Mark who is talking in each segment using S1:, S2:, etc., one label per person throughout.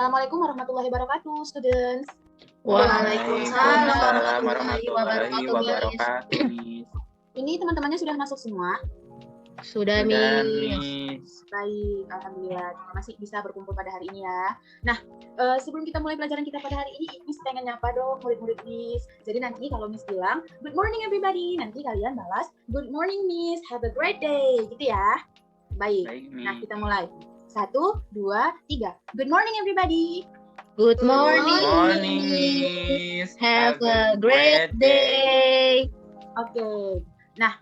S1: Assalamualaikum warahmatullahi wabarakatuh, students.
S2: Waalaikumsalam warahmatullahi wabarakatuh.
S1: Ini teman-temannya sudah masuk semua?
S2: Sudah, Miss.
S1: Baik, alhamdulillah. Kita masih bisa berkumpul pada hari ini ya. Nah, sebelum kita mulai pelajaran kita pada hari ini, Miss pengen nyapa dong murid-murid Miss. Jadi nanti kalau Miss bilang, good morning everybody, nanti kalian balas, good morning Miss, have a great day, gitu ya. Baik, nah kita mulai. 1, 2, 3. Good morning everybody.
S2: Good morning,
S3: Miss.
S2: Have a great day.
S1: Oke. Nah,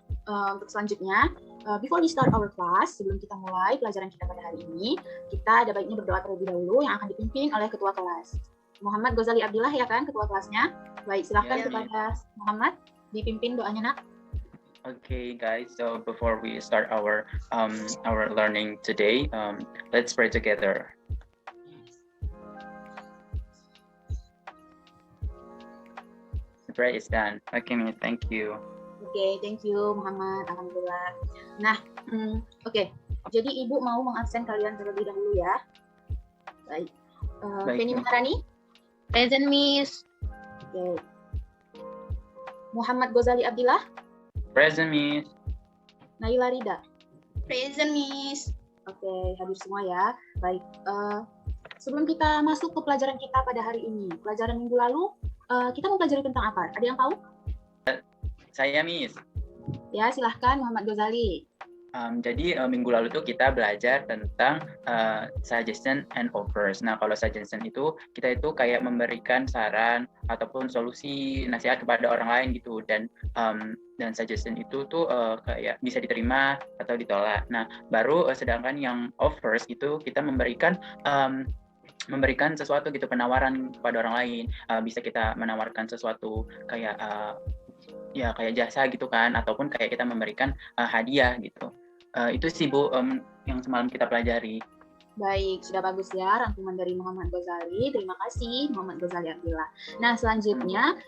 S1: untuk selanjutnya, before we start our class, sebelum kita mulai pelajaran kita pada hari ini, kita ada baiknya berdoa terlebih dahulu yang akan dipimpin oleh ketua kelas. Muhammad Ghazali Abdillah ya kan ketua kelasnya. Baik, silahkan kepada Muhammad dipimpin doanya, Nak.
S3: Okay, guys. So before we start our learning today, let's pray together. The prayer is done. Okay, thank you.
S1: Oke, thank you Muhammad. Alhamdulillah. Nah, oke. Jadi Ibu mau mengabsen kalian terlebih dahulu ya. Baik. Penny Maharani?
S2: Present, Miss.
S1: Oke. Muhammad Ghazali Abdillah?
S3: Present, Miss.
S1: Naila Rida?
S4: Present, Miss.
S1: Oke, hadir semua ya. Baik. Sebelum kita masuk ke pelajaran kita pada hari ini, pelajaran minggu lalu, kita mau pelajari tentang apa? Ada yang tahu?
S3: Saya, Miss.
S1: Ya, silahkan Muhammad Ghazali.
S3: Jadi minggu lalu tuh kita belajar tentang suggestion and offers. Nah, kalau suggestion itu kita itu kayak memberikan saran ataupun solusi nasihat kepada orang lain gitu, dan suggestion itu tuh kayak bisa diterima atau ditolak. Nah, baru sedangkan yang offers itu kita memberikan sesuatu gitu, penawaran kepada orang lain. Bisa kita menawarkan sesuatu kayak ya kayak jasa gitu kan, ataupun kayak kita memberikan hadiah gitu. Itu sih Bu yang semalam kita pelajari.
S1: Baik, sudah bagus ya rangkuman dari Muhammad Ghazali. Terima kasih Muhammad Ghazali Abdillah. Nah, selanjutnya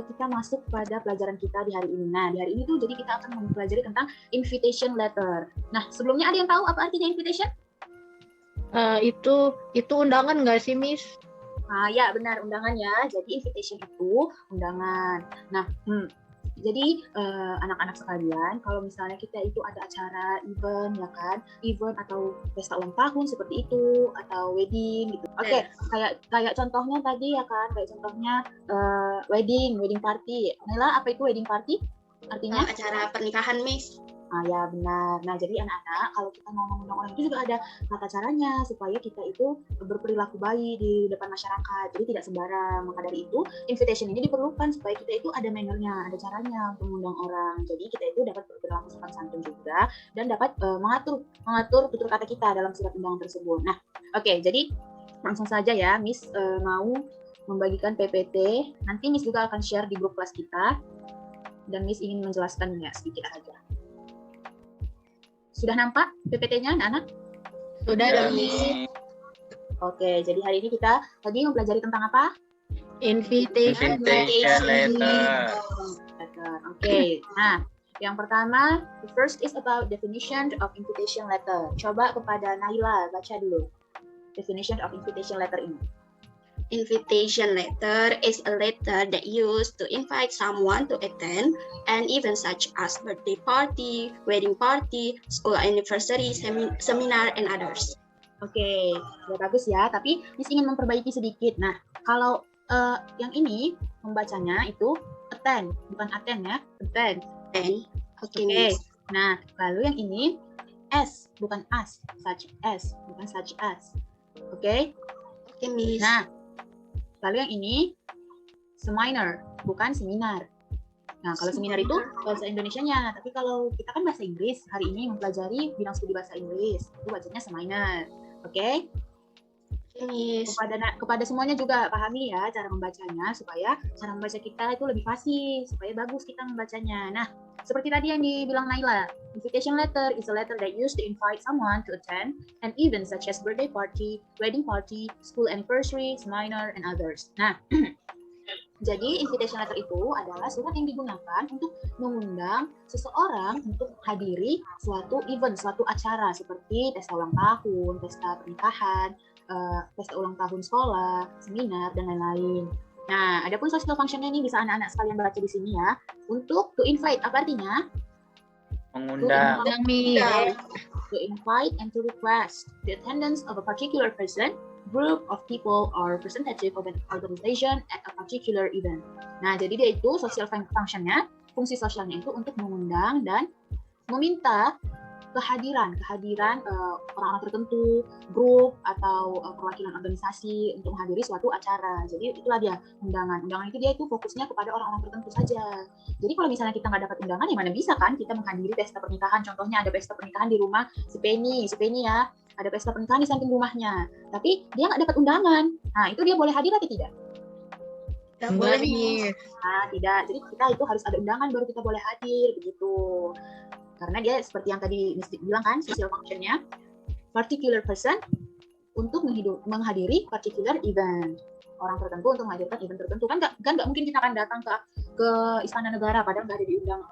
S1: kita masuk pada pelajaran kita di hari ini. Nah, di hari ini tuh jadi kita akan mempelajari tentang invitation letter. Nah, sebelumnya ada yang tahu apa artinya invitation?
S2: Itu undangan nggak sih, Miss?
S1: Ya benar, undangan ya. Jadi invitation itu undangan. Nah, jadi anak-anak sekalian, kalau misalnya kita itu ada acara event ya kan, event atau pesta ulang tahun seperti itu, atau wedding gitu. Oke, kayak contohnya tadi ya kan, kayak contohnya wedding party. Nela, apa itu wedding party? Artinya?
S4: Acara pernikahan, Miss.
S1: Ya benar. Nah, jadi anak-anak kalau kita mau mengundang orang itu juga ada tata caranya supaya kita itu berperilaku baik di depan masyarakat. Jadi tidak sembarang. Maka dari itu invitation ini diperlukan supaya kita itu ada mannernya, ada caranya untuk mengundang orang. Jadi kita itu dapat berperilaku sopan santun juga dan dapat mengatur tutur kata kita dalam surat undangan tersebut. Nah, oke, jadi langsung saja ya, Miss mau membagikan PPT. Nanti Miss juga akan share di grup kelas kita dan Miss ingin menjelaskannya sedikit aja. Sudah nampak PPT-nya, anak-anak?
S2: Sudah, Miss.
S1: Oke, jadi hari ini kita lagi mempelajari tentang apa?
S2: Invitation
S3: letter.
S1: Oke, nah yang pertama, the first is about definition of invitation letter. Coba kepada Naila, baca dulu definition of invitation letter ini.
S4: Invitation letter is a letter that used to invite someone to attend an event such as birthday party, wedding party, school anniversary, seminar, and others.
S1: Oke, sudah bagus ya, tapi Miss ingin memperbaiki sedikit. Nah, kalau yang ini membacanya itu attend, bukan attend ya, attend.
S4: Oke.
S1: Nah, lalu yang ini as, bukan as, such as, bukan such as. Oke,
S4: Miss.
S1: Nah, lalu yang ini seminar, bukan seminar. Nah, kalau seminar itu bahasa Indonesianya, tapi kalau kita kan bahasa Inggris, hari ini mempelajari bidang studi bahasa Inggris, itu bacanya seminar. Oke?
S4: Miss.
S1: Kepada semuanya juga pahami ya cara membacanya, supaya cara membaca kita itu lebih fasih, supaya bagus kita membacanya. Nah, seperti tadi yang dibilang Naila, invitation letter is a letter that used to invite someone to attend an event such as birthday party, wedding party, school anniversary, seminar, and others. Nah, Jadi invitation letter itu adalah surat yang digunakan untuk mengundang seseorang untuk hadiri suatu event, suatu acara seperti pesta ulang tahun, pesta pernikahan, pesta ulang tahun sekolah, seminar, dan lain-lain. Nah, adapun social functionnya ini bisa anak-anak sekalian baca di sini ya. Untuk to invite, apa artinya?
S3: Mengundang.
S1: To invite and to request the attendance of a particular person, group of people, or representative of an organization at a particular event. Nah, jadi dia itu social functionnya, fungsi sosialnya itu untuk mengundang dan meminta kehadiran orang-orang tertentu, grup atau perwakilan organisasi untuk menghadiri suatu acara. Jadi itulah dia undangan. Undangan itu dia itu fokusnya kepada orang-orang tertentu saja. Jadi kalau misalnya kita nggak dapat undangan, ya mana bisa kan kita menghadiri pesta pernikahan. Contohnya ada pesta pernikahan di rumah si Penny ya, ada pesta pernikahan di samping rumahnya. Tapi dia nggak dapat undangan. Nah, itu dia boleh hadir atau tidak?
S4: Tidak boleh.
S1: Nah, tidak. Jadi kita itu harus ada undangan baru kita boleh hadir, begitu. Karena dia seperti yang tadi Miss bilang kan, social functionnya particular person untuk menghadiri particular event, orang tertentu untuk menghadirkan event tertentu. Kan nggak mungkin kita akan datang ke Istana Negara padahal nggak ada diundang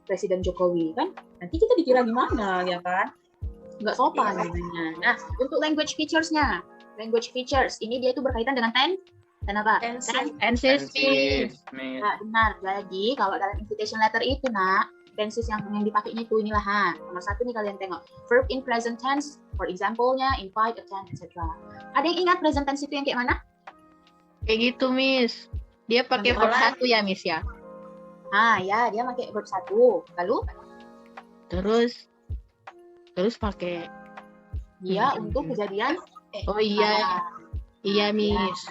S1: Presiden Jokowi kan, nanti kita dikira gimana ya kan, nggak sopan namanya. Nah, untuk language features ini dia itu berkaitan dengan apa?
S2: Tenses, Miss.
S1: Nah, benar. Jadi kalau dalam invitation letter itu tenses yang dipakainya itu inilah nomor 1 nih, kalian tengok verb in present tense, for example-nya invite, attend, etc. Ada yang ingat present tense itu yang kayak mana?
S2: Kayak gitu, Miss. Dia pakai verb 1 ya, Miss ya.
S1: Ya, dia pakai verb 1. Lalu
S2: terus pakai
S1: dia untuk kejadian
S2: oh iya. Iya, Miss.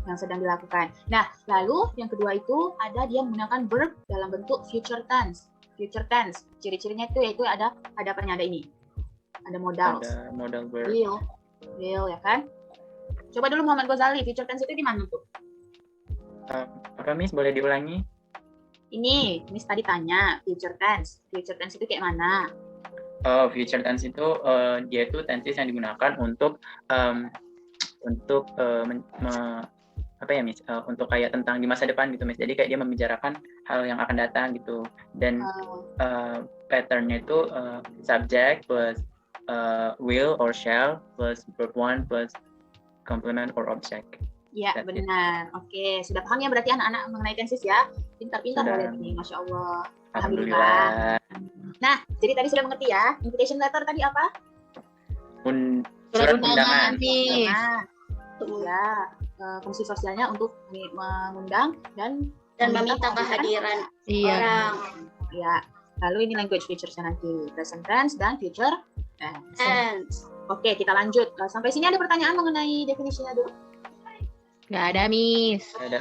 S1: Yang sedang dilakukan. Nah, lalu yang kedua itu ada dia menggunakan verb dalam bentuk future tense. Ciri-cirinya itu yaitu ada apanya, ada ini. Ada modal.
S3: Ada modal verb.
S1: Will ya kan? Coba dulu Muhammad Ghazali, future tense itu di mana tuh?
S3: Apa Miss, boleh diulangi?
S1: Ini, Miss tadi tanya, future tense. Future tense itu kayak mana?
S3: Future tense itu dia itu tenses yang digunakan untuk apa ya Miss, untuk kayak tentang di masa depan gitu Miss. Jadi kayak dia membicarakan hal yang akan datang gitu. Dan patternnya itu subject plus will or shall plus verb 1 plus complement or object.
S1: Ya, benar. Oke, sudah paham ya berarti anak-anak mengenai tenses ya? Pintar-pintar kalian nih, Masya Allah.
S3: Alhamdulillah.
S1: Nah, jadi tadi sudah mengerti ya. Invitation letter tadi apa?
S3: Surat undangan.
S1: Ya, fungsi sosialnya untuk mengundang dan
S4: meminta kehadiran orang.
S1: Ya. Lalu ini language features-nya nanti present tense dan future tense. Oke, kita lanjut. Sampai sini ada pertanyaan mengenai definisinya dulu?
S2: Nggak ada, Miss.
S1: Ada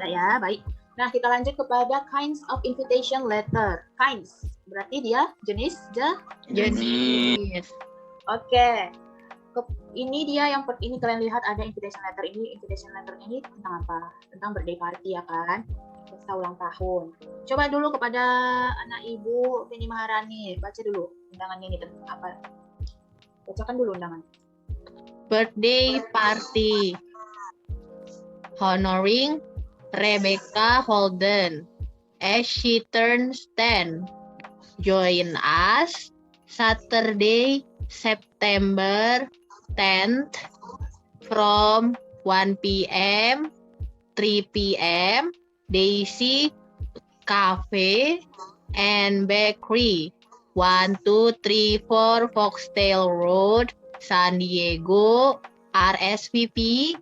S1: ya, baik. Nah, kita lanjut kepada kinds of invitation letter. Kinds, berarti dia jenis. Oke. Ini dia yang ini kalian lihat ada invitation letter ini. Invitation letter ini tentang apa? Tentang birthday party ya kan? Pesta ulang tahun. Coba dulu kepada anak Ibu Penny Maharani, baca dulu undangannya ini tentang apa? Bacakan dulu undangan.
S2: Birthday party honoring Rebecca Holden as she turns 10. Join us Saturday, September 10th from 1 p.m. 3 p.m. Daisy Cafe and Bakery 1234 Foxtail Road, San Diego, RSVP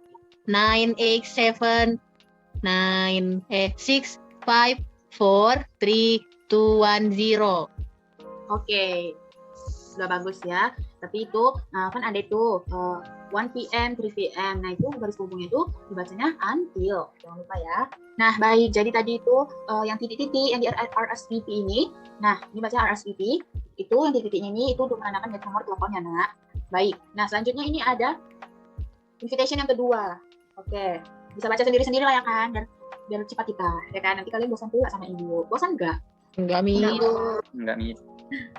S2: 987-654-3210.
S1: Oke, sudah bagus ya. Tapi itu, kan ada itu 1 p.m., 3 p.m. Nah itu garis hubungnya itu dibacanya until. Jangan lupa ya. Nah baik, jadi tadi itu yang titik-titik yang di RSVP ini. Nah ini baca RSVP. Itu yang titik-titiknya ini itu untuk menandakan nomor teleponnya nak. Baik, nah selanjutnya ini ada invitation yang kedua. Oke, bisa baca sendiri-sendiri lah ya kan, biar cepat kita, ya kan. Nanti kalian bosan pula sama ibu. Bosan enggak?
S2: Enggak, Miss.
S3: Enggak, Miss.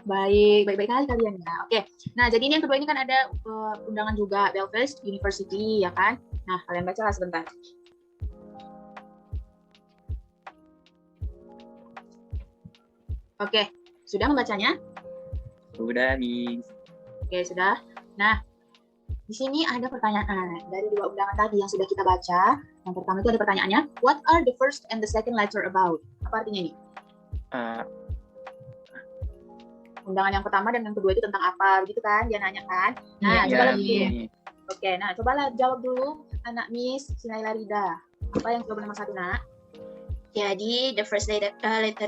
S1: Baik kali kalian ya. Oke, nah jadi ini yang kedua ini kan ada undangan juga Belfast University ya kan. Nah kalian bacalah sebentar. Oke, sudah membacanya?
S3: Sudah, Miss.
S1: Oke, sudah. Nah, di sini ada pertanyaan dari 2 undangan tadi yang sudah kita baca. Yang pertama itu ada pertanyaannya, what are the first and the second letter about? Apa artinya ini?
S3: Eh,
S1: Undangan yang pertama dan yang kedua itu tentang apa? Begitu kan? Dia nanya kan? Nah,
S2: Iya,
S1: coba
S3: ya,
S1: lihat
S2: iya.
S3: Miss.
S1: Oke, nah cobalah jawab dulu anak Miss Sinaila Rida. Apa yang jawaban nomor 1, Nak?
S4: Jadi the first letter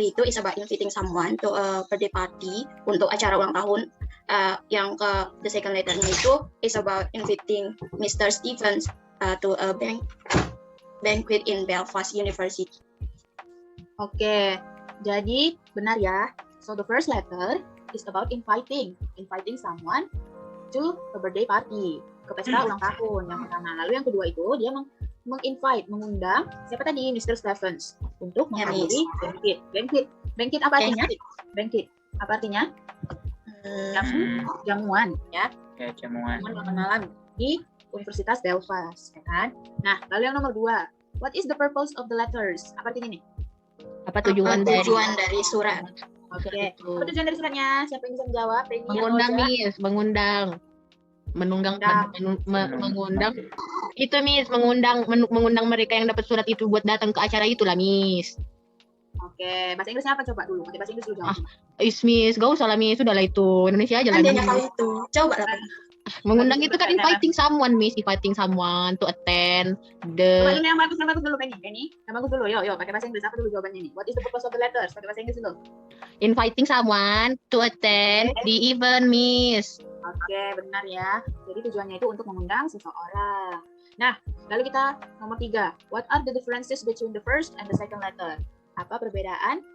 S4: itu is about inviting someone to a birthday party untuk acara ulang tahun. Yang the second letternya itu is about inviting Mr. Stevens to a banquet in Belfast University.
S1: Oke, jadi benar ya. So the first letter is about inviting someone to a birthday party, ke pesta ulang tahun yang pertama. Lalu yang kedua itu dia meng-invite, mengundang siapa tadi? Mr. Stevens untuk
S4: Ya,
S1: menghadiri banquet apa artinya? Banquet apa artinya? Jamuan ya.
S3: Ya, jamuan.
S1: Jamuan makan malam di Universitas Belfast, ya kan? Nah, lalu yang nomor 2, what is the purpose of the letters? Apa artinya nih?
S2: Apa tujuan dari
S4: Dari surat.
S1: Oke.
S2: Itu.
S1: Apa tujuan dari suratnya? Siapa yang bisa menjawab? Penny atau
S2: Mengundang,
S1: Oja?
S2: Miss, mengundang.
S1: Mengundang.
S2: Mengundang. Itu, Miss, mengundang mereka yang dapat surat itu buat datang ke acara itulah, Miss.
S1: Oke, bahasa Inggrisnya apa coba dulu? Pakai bahasa Inggris dulu jawab.
S2: Miss, gak usah lah, Miss, sudah lah itu. Indonesia aja lah.
S4: Kan dia
S2: Miss.
S4: nyakal itu. Coba lah.
S2: Mengundang itu kan inviting someone, Miss, inviting someone to attend the
S1: Coba dulu yang bagus dulu, Penny. Yang bagus dulu, yo, pakai bahasa Inggris. Apa dulu jawabannya nih? What is the purpose of the letters? Pakai bahasa Inggris dulu.
S2: inviting someone to attend the event, Miss.
S1: Oke, benar ya. Jadi tujuannya itu untuk mengundang seseorang. Nah, lalu kita nomor 3. What are the differences between the first and the second letter? Apa perbedaan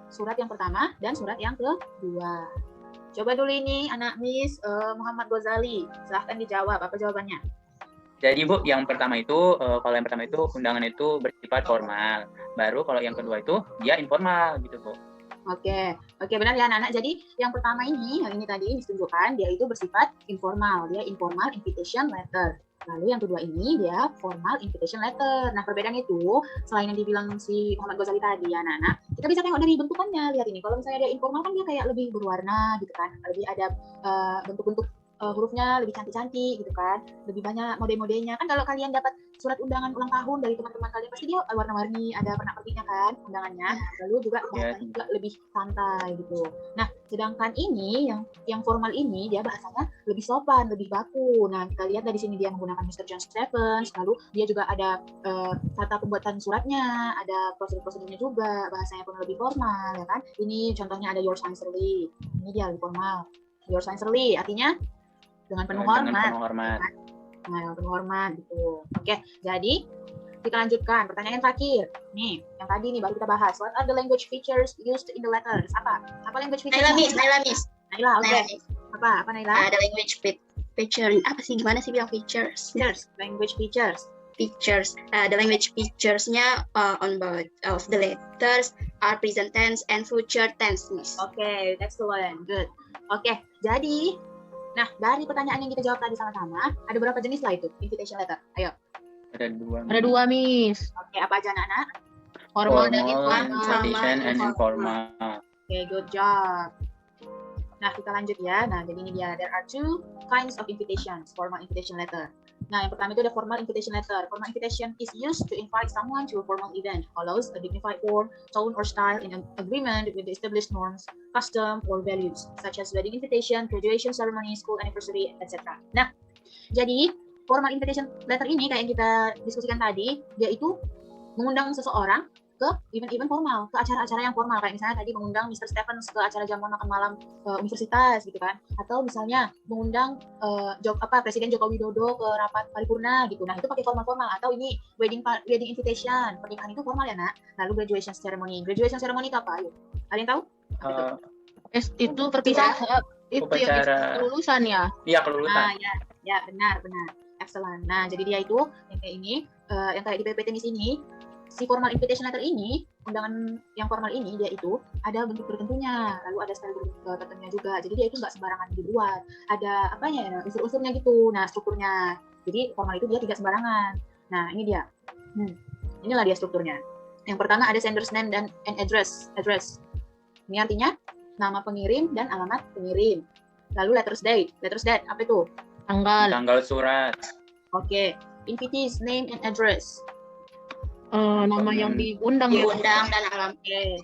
S1: surat yang pertama dan surat yang kedua? Coba dulu ini anak Miss Muhammad Ghazali. Silahkan dijawab. Apa jawabannya?
S3: Jadi Bu, yang pertama itu kalau yang pertama itu undangan itu bersifat formal. Baru kalau yang kedua itu dia informal gitu Bu.
S1: Oke, benar ya anak-anak. Jadi yang pertama ini, yang ini tadi ditunjukkan, dia itu bersifat informal. Dia informal invitation letter. Lalu yang kedua ini dia formal invitation letter. Nah perbedaannya itu, selain yang dibilang si Muhammad Ghazali tadi ya anak-anak, kita bisa tengok dari bentukannya. Lihat ini, kalau misalnya dia informal kan dia kayak lebih berwarna gitu kan. Lebih ada bentuk-bentuk hurufnya lebih cantik-cantik gitu kan, lebih banyak mode-modenya kan. Kalau kalian dapat surat undangan ulang tahun dari teman-teman kalian pasti dia warna-warni, ada pernak-perniknya kan undangannya, lalu juga bahasanya juga lebih santai gitu. Nah sedangkan ini yang formal ini dia bahasanya lebih sopan, lebih baku. Nah kita lihat dari sini dia menggunakan Mr. John Stephens, lalu dia juga ada tata pembuatan suratnya, ada prosedur-prosedurnya juga, bahasanya pun lebih formal ya kan. Ini contohnya ada yours sincerely, ini dia lebih formal. Yours sincerely artinya dengan penuh hormat. Nah, penuh hormat gitu. Oke, jadi kita lanjutkan pertanyaan yang terakhir. Nih, yang tadi nih baru kita bahas. What are the language features used in the letters? Apa language features?
S4: Naila, Miss.
S1: Naila, oke. Apa Naila?
S4: Ada language feature. Apa sih? Gimana sih bilang features?
S1: Language features.
S4: The language features-nya on both of the letters are present tense and future tense, Miss.
S1: Oke, excellent. Good. Oke, jadi nah, dari pertanyaan yang kita jawab tadi sama-sama, ada berapa jenis lah itu invitation letter? Ayo.
S3: Ada
S2: 2, Miss.
S1: Oke, apa aja anak-anak?
S2: Formal dan
S3: invitation and informal.
S1: Oke, good job. Nah, kita lanjut ya. Nah, jadi ini dia. There are 2 kinds of invitations, formal invitation letter. Nah, yang pertama itu ada formal invitation letter. Formal invitation is used to invite someone to a formal event. Follows a dignified form, tone, or style in agreement with the established norms, custom, or values, such as wedding invitation, graduation ceremony, school anniversary, etc. Nah, jadi formal invitation letter ini kayak yang kita diskusikan tadi, dia itu mengundang seseorang ke event-event formal, ke acara-acara yang formal, kayak misalnya tadi mengundang Mr. Stevens ke acara jamuan makan malam universitas gitu kan, atau misalnya mengundang Presiden Joko Widodo ke rapat paripurna gitu. Nah itu pakai formal-formal. Atau ini wedding invitation, pernikahan itu formal ya nak. Lalu graduation ceremony itu apa? Ayo, kalian tahu?
S2: Itu perpisahan. Itu yang kelulusan ya?
S3: Iya, kelulusan.
S1: Ya benar. Excellent. Nah jadi dia itu yang kayak ini, yang kayak di PPT di sini. Si formal invitation letter ini, undangan yang formal ini dia itu ada bentuk tertentunya, lalu ada style tertentunya juga. Jadi dia itu nggak sembarangan dibuat. Ada unsur-unsurnya gitu. Nah strukturnya. Jadi formal itu dia tidak sembarangan. Nah ini dia. Inilah dia strukturnya. Yang pertama ada sender's name dan address. Ini artinya nama pengirim dan alamat pengirim. Lalu letters date. Letters date apa itu?
S3: Tanggal surat.
S1: Oke. Invitee's name and address.
S2: Nama yang diundang ya.
S4: Diundang dan alamat.
S1: Oke.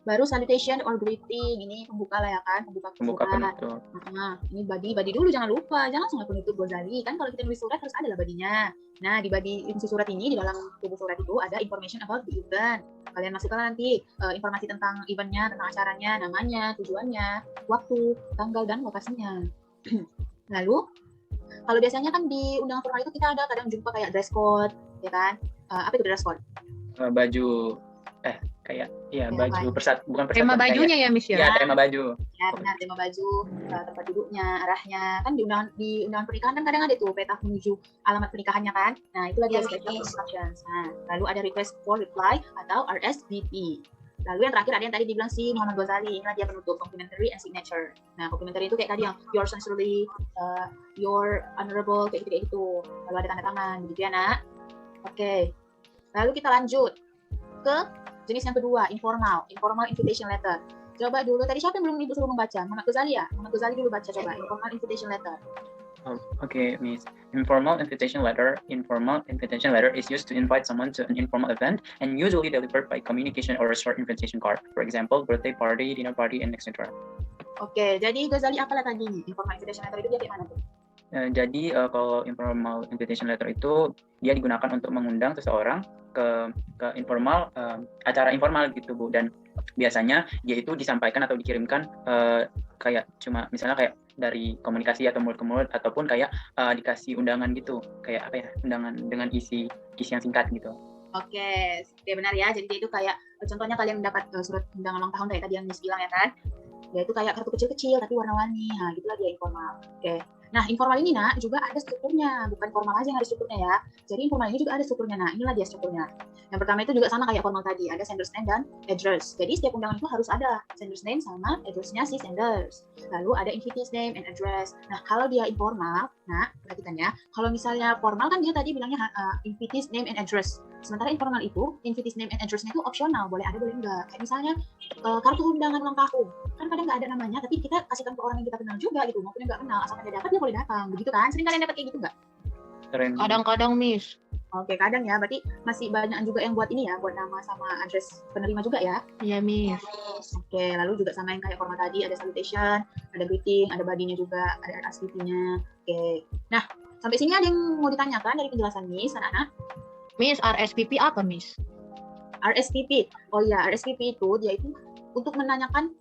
S1: Baru salutation or greeting, ini pembuka lah ya kan, pembuka surat.
S3: Penutup.
S1: Nah, ini body dulu jangan lupa, jangan langsung penutup Ghazali. Kan kalau kita nulis surat harus ada lah bodinya. Nah, di body isi surat ini, di dalam tubuh surat itu ada information about the event. Kalian masukkan nanti informasi tentang eventnya, tentang acaranya, namanya, tujuannya, waktu, tanggal, dan lokasinya. Lalu, kalau biasanya kan di undangan formal itu kita ada kadang jumpa kayak dress code, ya kan? Apa itu dress code?
S3: Baju baju bukan persatuan.
S2: Tema bajunya ya, Miss ya?
S3: Ya, tema baju.
S1: Ya benar, tema baju, tempat duduknya, arahnya. Kan di undangan pernikahan kan kadang ada tuh peta menuju alamat pernikahannya kan. Nah, itu lagi special instructions. Nah, lalu ada request for reply atau RSVP. Lalu yang terakhir ada yang tadi dibilang si Muhammad Ghazali, inilah dia penutup, complimentary and signature. Nah, complimentary itu kayak tadi yang yours sincerely, your honorable, kayak gitu. Lalu ada tanda tangan, gitu ya nak. Oke. Lalu kita lanjut ke jenis yang kedua, informal invitation letter. Coba dulu, tadi siapa yang belum ibu suruh membaca? Muhammad Ghazali ya? Muhammad Ghazali dulu baca coba, informal invitation letter.
S3: Okay, Miss. Informal invitation letter is used to invite someone to an informal event and usually delivered by communication or a short invitation card. For example, birthday party, dinner party, and etc.
S1: Oke, jadi Ghazali apalah tadi? Informal invitation letter itu dia kayak mana tuh?
S3: Jadi kalau informal invitation letter itu dia digunakan untuk mengundang seseorang ke informal, acara informal gitu Bu, dan biasanya dia itu disampaikan atau dikirimkan kayak cuma misalnya kayak dari komunikasi atau mulut ke mulut, ataupun kayak dikasih undangan gitu, kayak apa ya, undangan dengan isi yang singkat gitu.
S1: Oke, benar ya. Jadi dia itu kayak contohnya kalian mendapat surat undangan ulang tahun kayak tadi yang Miss bilang ya kan. Dia itu kayak kartu kecil-kecil tapi warna-warni. Nah, gitulah dia informal. Oke. Nah, informal ini nak juga ada strukturnya, bukan formal aja yang ada strukturnya ya. Jadi informal ini juga ada strukturnya. Nah, inilah dia strukturnya. Yang pertama itu juga sama kayak formal tadi, ada sender's name dan address. Jadi setiap undangan itu harus ada sender's name sama address-nya si senders. Lalu ada invitee's name and address. Nah, kalau dia informal, nah perhatikan ya. Kalau misalnya formal kan dia tadi bilangnya invitee's name and address. Sementara informal itu invitee's name and address-nya itu opsional, boleh ada boleh enggak. Kayak misalnya kartu undangan ulang tahun, kan kadang nggak ada namanya, tapi kita kasihkan ke orang yang kita kenal juga gitu, maupun yang nggak kenal, asalkan dia dapat dia boleh datang, begitu kan? Sering kalian dapat kayak gitu nggak?
S2: Kadang-kadang, Miss.
S1: Oke, kadang ya, berarti masih banyak juga yang buat ini ya, buat nama sama address penerima juga ya?
S2: Iya, Miss.
S1: Oke, lalu juga sama yang kayak formal tadi, ada salutation, ada greeting, ada body-nya juga, ada RSVP-nya. Oke, nah sampai sini ada yang mau ditanyakan dari penjelasan Miss, anak-anak?
S2: Miss, RSVP apa, Miss?
S1: RSVP, oh iya, RSVP itu dia itu untuk menanyakan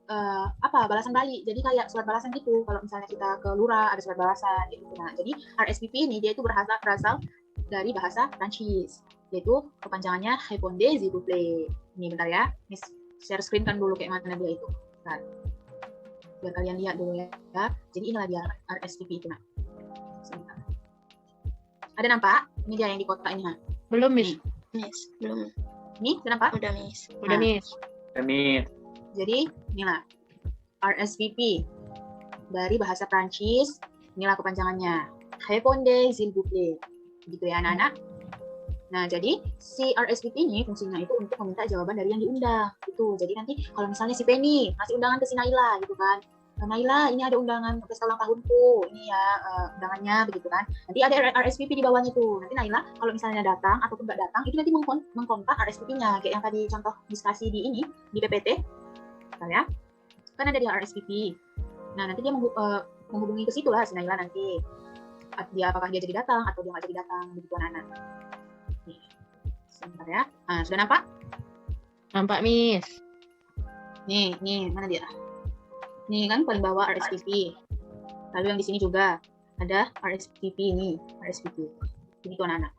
S1: balasan balik. Jadi kayak surat balasan gitu. Kalau misalnya kita ke lurah ada surat balasan gitu. Nah, jadi RSVP ini dia itu berasal dari bahasa Prancis, yaitu kepanjangannya Répondez s'il vous plaît. Ini bentar ya, Miss share screen kan dulu kayak mana dia itu. Nah, biar kalian lihat dulu ya. Jadi inilah dia RSVP itu nah. Sebentar. Ada nampak? Ini dia yang di kotak ini.
S2: Belum, Miss.
S4: Miss, belum.
S1: Ini udah nampak?
S4: Udah, Miss.
S2: Udah, Miss.
S1: Jadi inilah RSVP dari bahasa Prancis, inilah kepanjangannya Répondez s'il vous plaît, gitu ya anak-anak. Nah, jadi si RSVP ini fungsinya itu untuk meminta jawaban dari yang diundang, gitu. Jadi nanti kalau misalnya si Penny ngasih undangan ke si Naila, gitu kan, Naila ini ada undangan pesta ulang tahunku, ini ya undangannya, begitu kan. Nanti ada RSVP di bawahnya tuh. Nanti Naila kalau misalnya datang ataupun nggak datang, itu nanti mengkontak RSVP-nya, kayak yang tadi contoh diskusi di ini di PPT. Ya, kan ada di RSVP. Nah, nanti dia menghubungi ke situ lah si Naila nanti. Apakah dia jadi datang atau dia nggak jadi datang, begitu anak-anak. Nih, sebentar ya. Nah, sudah nampak?
S2: Nampak, Miss.
S1: Nih, mana dia? Nih kan paling bawah RSVP. Lalu yang di sini juga ada RSVP nih, RSVP. Begitu anak-anak.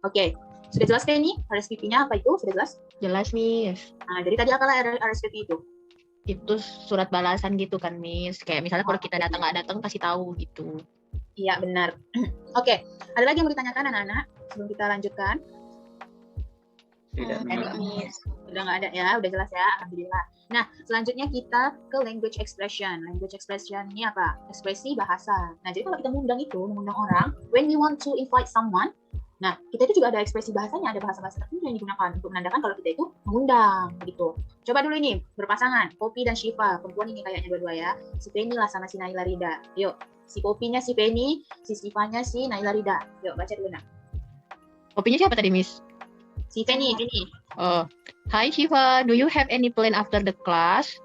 S1: Oke, sudah jelas kan ini RSVP-nya apa itu? Sudah jelas?
S2: Jelas, Miss.
S1: Nah, jadi tadi apalah RSVP itu?
S2: Itu surat balasan gitu kan, Miss. Kayak misalnya kalau kita datang nggak datang kasih tahu gitu.
S1: Iya, benar. Oke, ada lagi yang mau ditanyakan anak-anak sebelum kita lanjutkan?
S3: Tidak,
S4: Miss.
S1: Udah nggak ada ya, udah jelas ya, alhamdulillah. Nah, selanjutnya kita ke language expression. Language expression ini apa? Ekspresi bahasa. Nah, jadi kalau kita mengundang orang, when we want to invite someone, Nah, kita itu juga ada ekspresi bahasanya, ada bahasa-bahasa tertentu yang digunakan untuk menandakan kalau kita itu mengundang, begitu. Coba dulu ini, berpasangan, Poppy dan Shiva, perempuan ini kayaknya berdua ya. Si Penny lah sama si Naila Rida. Yuk, si Poppy-nya si Penny, si Shivanya si Naila Rida. Yuk, baca dulu nak.
S2: Kopinya siapa tadi, Miss?
S1: Si Penny.
S2: Oh, hi Shiva, do you have any plan after the class?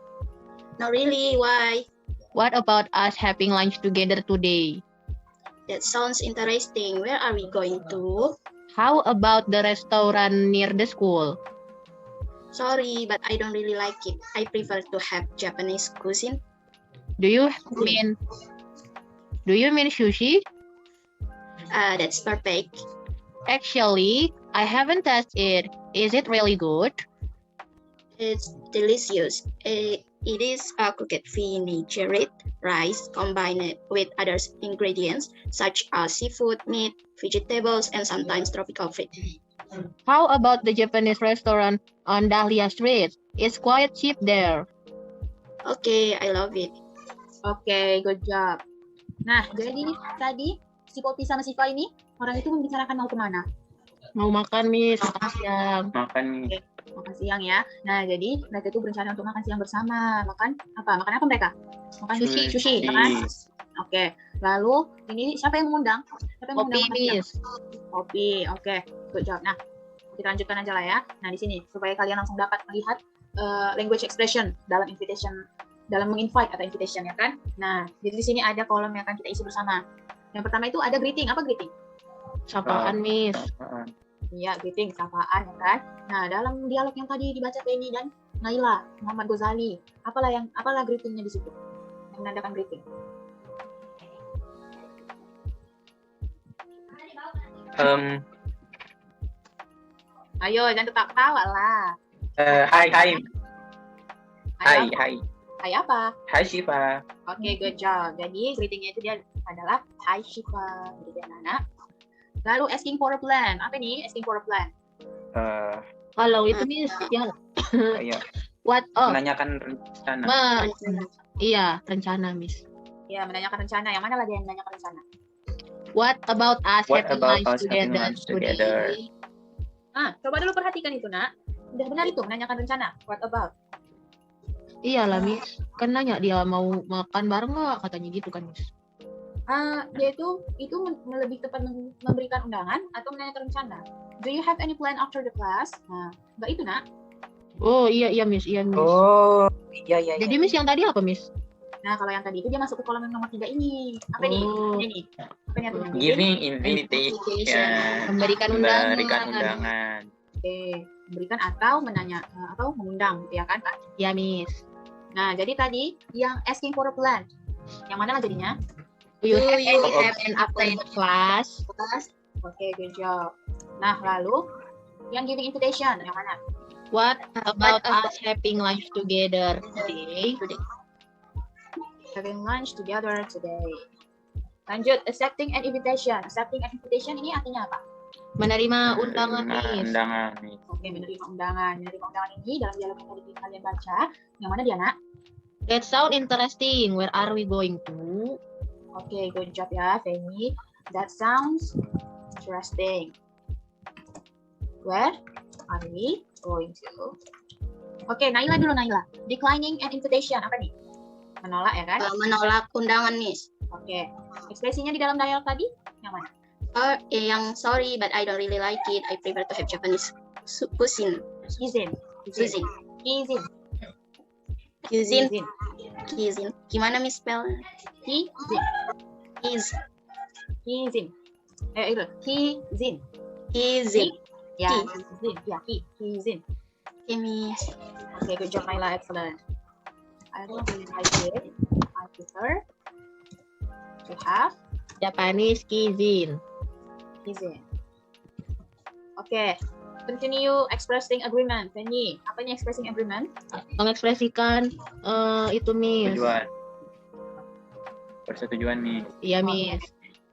S4: Not really, why?
S2: What about us having lunch together today?
S4: That sounds interesting. Where are we going to?
S2: How about the restaurant near the school?
S4: Sorry, but I don't really like it. I prefer to have Japanese cuisine.
S2: Do you mean sushi?
S4: That's perfect.
S2: Actually, I haven't tasted it. Is it really good?
S4: It's delicious. It is cooked vinaigrette rice combined with other ingredients such as seafood, meat, vegetables, and sometimes tropical fruit.
S2: How about the Japanese restaurant on Dahlia Street? It's quite cheap there.
S4: Okay, I love it.
S1: Oke, good job. Nah, jadi tadi si Poppy sama Shiva ini, orang itu membicarakan mau kemana?
S2: Mau makan, Miss, makan siang.
S3: Makan
S1: Makan siang ya. Nah, jadi mereka itu berencana untuk makan siang bersama. Makan apa mereka? Makan sushi, ya kan? Oke. Lalu ini siapa yang mengundang? Siapa yang
S2: Poppy,
S1: mengundang makan siang?
S2: Miss.
S1: Poppy. Oke, good job. Nah, kita lanjutkan aja lah ya. Nah, di sini supaya kalian langsung dapat melihat language expression dalam invitation, dalam menginvite atau invitation ya kan. Nah, jadi di sini ada kolom yang akan kita isi bersama. Yang pertama itu ada greeting. Apa greeting?
S2: Sapaan, Miss.
S1: Iya, greeting, sapaan ya kan. Nah, dalam dialog yang tadi dibaca Penny dan Naila, Muhammad Ghazali, apalah greetingnya di situ? Yang menandakan greeting. Ayo, jangan tetap ketawa lah.
S3: Hai.
S1: Hai apa?
S3: Hai Shiva.
S1: Oke, good job. Jadi greetingnya itu dia adalah Hai Shiva, gitu ya anak. Lalu asking for a plan. Apa nih asking for a plan?
S2: Kalau itu, Miss, yang
S3: Kayak
S2: what? Oh,
S3: menanyakan rencana.
S2: Iya, rencana, Miss.
S1: Ya, menanyakan rencana. Yang mana lagi yang menanyakan rencana?
S2: What about us
S3: What
S2: having
S3: about
S2: lunch
S3: us having
S2: together
S3: lunch together?
S2: today?
S1: Coba dulu perhatikan itu, Nak. Udah benar itu menanyakan rencana. What about?
S2: Iyalah, Miss. Kan nanya dia mau makan bareng nggak? Katanya gitu kan, Miss.
S1: Dia itu lebih tepat memberikan undangan atau menanyakan rencana. Do you have any plan after the class? Nah, enggak itu, Nak.
S2: Oh, iya, Miss. Iya, Miss.
S3: Oh, iya.
S2: Jadi, Miss, yang tadi apa, Miss?
S1: Nah, kalau yang tadi itu dia masuk ke kolom yang nomor 3 ini. Apa nih?
S2: Oh.
S1: Ini. Apa nih artinya?
S3: Giving invitation.
S2: Memberikan
S3: undangan.
S1: Oke, memberikan atau menanya atau mengundang, ya kan, Kak?
S2: Ya, Miss.
S1: Nah, jadi tadi yang asking for a plan. Yang mana lah jadinya?
S2: Do you have an after the class?
S1: Oke, good job. Nah, lalu yang giving invitation, yang mana?
S2: What about us having lunch together today?
S1: Having lunch together today. Lanjut, accepting an invitation. Accepting an invitation ini artinya apa?
S2: Menerima undangan, Miss.
S3: Undangan.
S1: Oke, menerima undangan. Menerima undangan ini dalam dialog yang tadi kalian baca. Yang mana dia, Nak?
S2: That sound interesting. Where are we going to?
S1: Oke, good job ya, Feni. That sounds interesting. Where are we going to? Oke, Naila dulu, Naila. Declining an invitation. Apa nih? Menolak ya kan?
S4: Menolak undangan, Miss.
S1: Oke. Ekspresinya di dalam dialog tadi yang mana?
S4: Yang sorry, but I don't really like it. I prefer to have Japanese cuisine. Cuisine. Gimana, Miss spell?
S1: Kizin. Itu. Kizin. Ya, kizin. Ya, kizin.
S4: Okay, Miss.
S1: Okay, good job, Naila. Excellent. I don't really like it. I prefer to have
S2: Japanese cuisine.
S1: Oke. Continue expressing agreement. Penny, apa nih expressing agreement?
S2: Mengekspresikan itu, Miss.
S3: Tujuan. Persetujuan nih.
S2: Iya, Miss.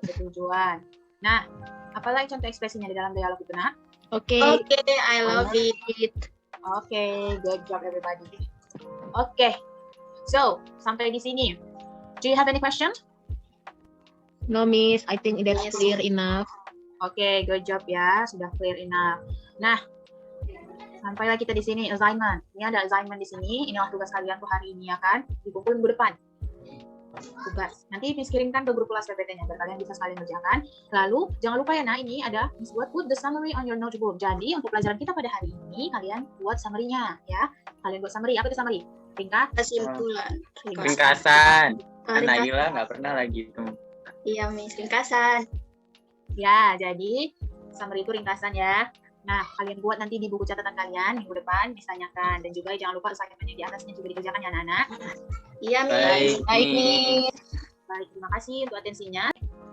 S1: Persetujuan. Nah, apalagi contoh ekspresinya di dalam dialog itu, Nak?
S2: Oke.
S4: I love it.
S1: Oke, good job everybody. Oke. So, sampai di sini. Do you have any question?
S2: No, Miss. I think that's
S4: Yes.
S2: clear enough.
S1: Oke, good job ya. Sudah clear enough. Nah, sampailah kita di sini assignment. Ini ada assignment di sini. Inilah tugas kalian tuh hari ini ya kan. Dikumpulin minggu depan. Tugas. Nanti Miss kirimkan ke grup kelas PPT-nya biar kalian bisa sekalian kerjakan. Lalu jangan lupa ya, nah ini ada Miss buat put the summary on your notebook. Jadi untuk pelajaran kita pada hari ini kalian buat summary-nya ya. Kalian buat summary. Apa itu summary? Ringkas.
S4: Kesimpulan.
S3: Ringkasan.
S4: Oh, ringkasan.
S3: Naila nggak pernah lagi itu.
S4: Iya, Miss. Ringkasan.
S1: Ya, jadi summary itu ringkasan ya. Nah, kalian buat nanti di buku catatan kalian minggu depan ditanyakan. Dan juga jangan lupa assignment yang di atasnya juga dikerjakan ya anak-anak.
S4: Iya, Miss.
S3: Baik,
S2: Baik,
S3: Miss.
S2: Miss.
S1: Baik, terima kasih untuk atensinya.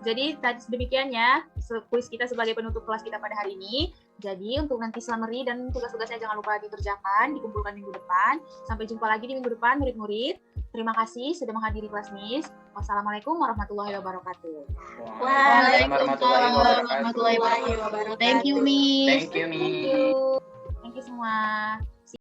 S1: Jadi demikian ya kuis kita sebagai penutup kelas kita pada hari ini. Jadi untuk nanti summary dan tugas-tugasnya jangan lupa dikerjakan, dikumpulkan minggu depan. Sampai jumpa lagi di minggu depan murid-murid. Terima kasih sudah menghadiri kelas Miss. Wassalamualaikum warahmatullahi wabarakatuh.
S3: Waalaikumsalam warahmatullahi wabarakatuh.
S2: Thank you, Miss.
S3: Thank you, Miss.
S1: Thank you semua.